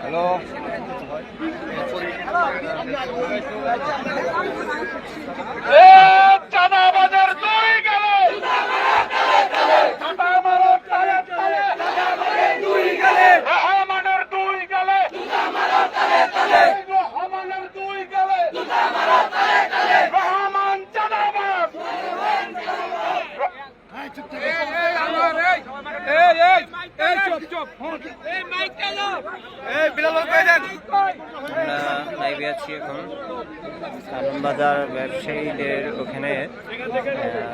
Hello চাঁদাবাজের দুই গেলে রহমানের দুই গেলে রহমানের দুই গেলে রহমান চাঁদাবাজ লাইভে আছি এখন আলমবাজার ব্যবসায়ীদের ওখানে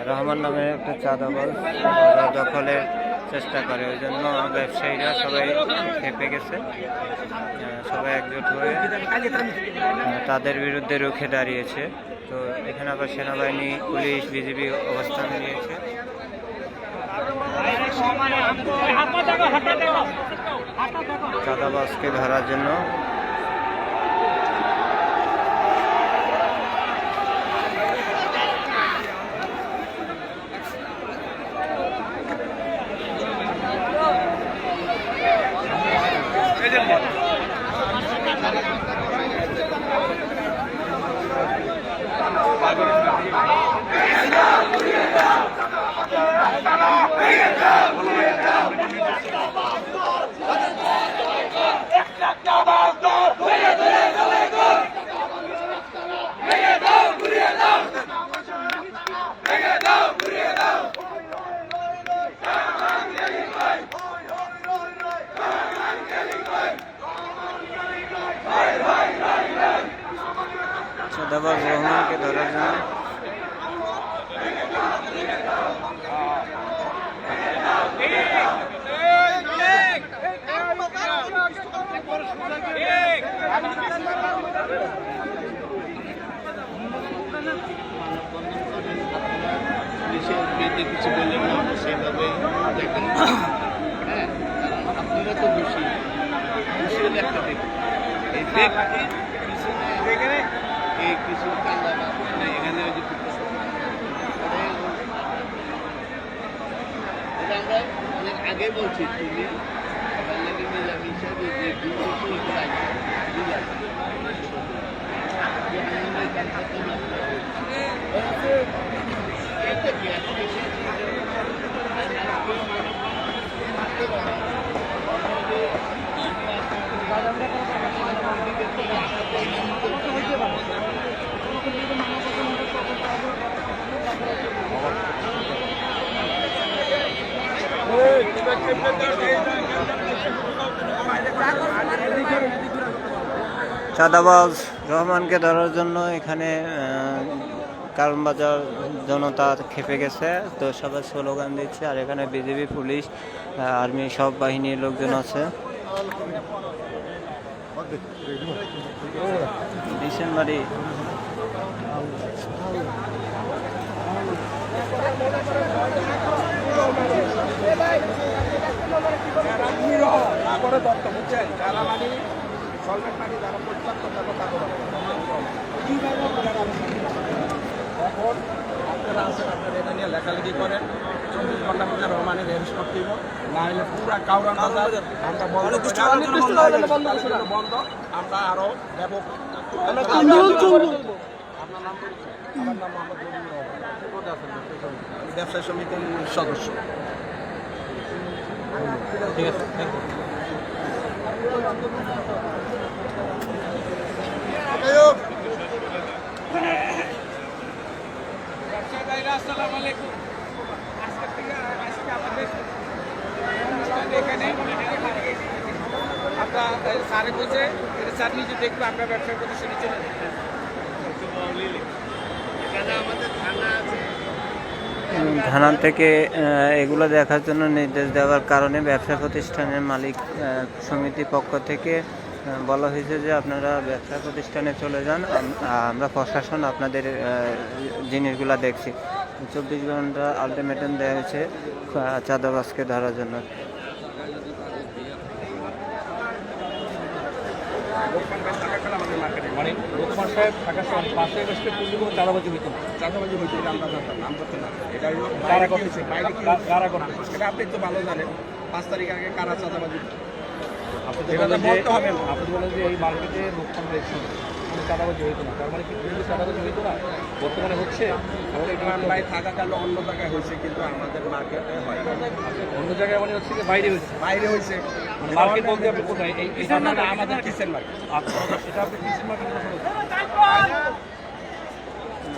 রহমান নামে একটা চাঁদাবাজ দখলের চেষ্টা করে, ওই জন্য ব্যবসায়ীরা সবাই খেপে গেছে, সবাই একজোট হয়ে তাদের বিরুদ্ধে রুখে দাঁড়িয়েছে। তো এখানে আবার সেনাবাহিনী, পুলিশ, বিজিবি অবস্থান নিয়েছে। চাঁদাবাজকে ধরার জন্য চাঁদাবাজ রহমানকে ধরার জন্য কিছু বললেন না সেইভাবে দেখেন। হ্যাঁ, আপনারা তো দোষী, দোষী হলে একটা ব্যক্তি, এই ব্যক্তির পিছনে এই কিছু কান্দা বা এখানে ওই যে এটা আমরা অনেক আগে বলছি, তুমি আপনাকে মিলামিশা যে দুই বছর চাঁদাবাজ রহমানকে ধরার জন্য এখানে কারণবাজার জনতা খেপে গেছে। তো সবাই স্লোগান দিচ্ছে, আর এখানে বিজিবি, পুলিশ, আর্মি সব বাহিনীর লোকজন আছে। ডিসেম্বরে এখন আপনারা আছেন, আপনারা এটা নিয়ে লেখালেখি করেন, 24 ঘন্টার মধ্যে রহমানের রেজিস্ট করতে দিব, না হলে পুরা কাউরান বাজার আমরা বন্ধ, আমরা আরো ব্যাপক। আপনার নাম? আমার নাম মোহাম্মদ রবিউল রহমান, ব্যবসায়ী সমিতির সদস্য। ঠিক আছে, থ্যাংক ইউ। আসসালামু আলাইকুম। আজকে আমাদের এখানে আমরা স্যারে বলছে, স্যার নিজে দেখবো আমরা ব্যবসার প্রতিষ্ঠানে চলে থানা থেকে এগুলো দেখার জন্য নির্দেশ দেওয়ার কারণে ব্যবসা প্রতিষ্ঠানের মালিক সমিতি পক্ষ থেকে বলা হয়েছে যে আপনারা ব্যবসা প্রতিষ্ঠানে চলে যান, আমরা প্রশাসন আপনাদের জিনিসগুলো দেখছি। 24 ঘন্টা আলটিমেটাম দেওয়া হয়েছে চাঁদাবাজকে ধরার জন্য। মানে লোকমান সাহেব থাকার সময় পাশে বসে কোনো চাঁদাবাজি হইতো না, চাঁদাবাজি হইতো না আমরা জানতাম, আমরা তো না, এটা কারা করতেছে, বাইরে কারা করতেছে সেটা আপনি তো ভালো জানেন। 5 তারিখ আগে কারা চাঁদাবাজি আপনি তো এটা তো বললেন যে বলতে হবে না। আপনি বলেন যে এই মার্কেটে লোকসান বেশি, কোনো চাঁদাবাজি হইতো না, তার মানে কি পূর্বে চাঁদাবাজি হইতো না, বর্তমানে হচ্ছে? আমাদের ইমরান ভাই থাকাকালে অন্য জায়গায় হয়েছে, কিন্তু আমাদের মার্কেটে হয় না। অন্য জায়গায় মানে হচ্ছে যে বাইরে হচ্ছে, বাইরে হয়েছে মানে মার্কেট বলতে আপনি কোথায়? এই আমাদের কিচেন মার্কেট। আচ্ছা, এটা আপনি কিসের মার্কেট কথা বলছেন?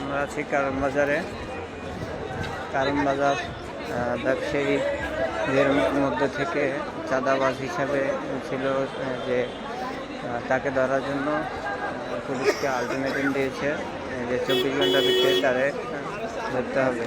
আমরা আছি কারণ বাজারে। কারণ বাজার ব্যবসায়ীদের মধ্যে থেকে চাঁদাবাজ হিসাবে ছিল যে তাকে ধরার জন্য পুলিশকে আলটিমেটাম দিয়েছে যে 24 ঘন্টার ভিতরে তারে ধরতে হবে।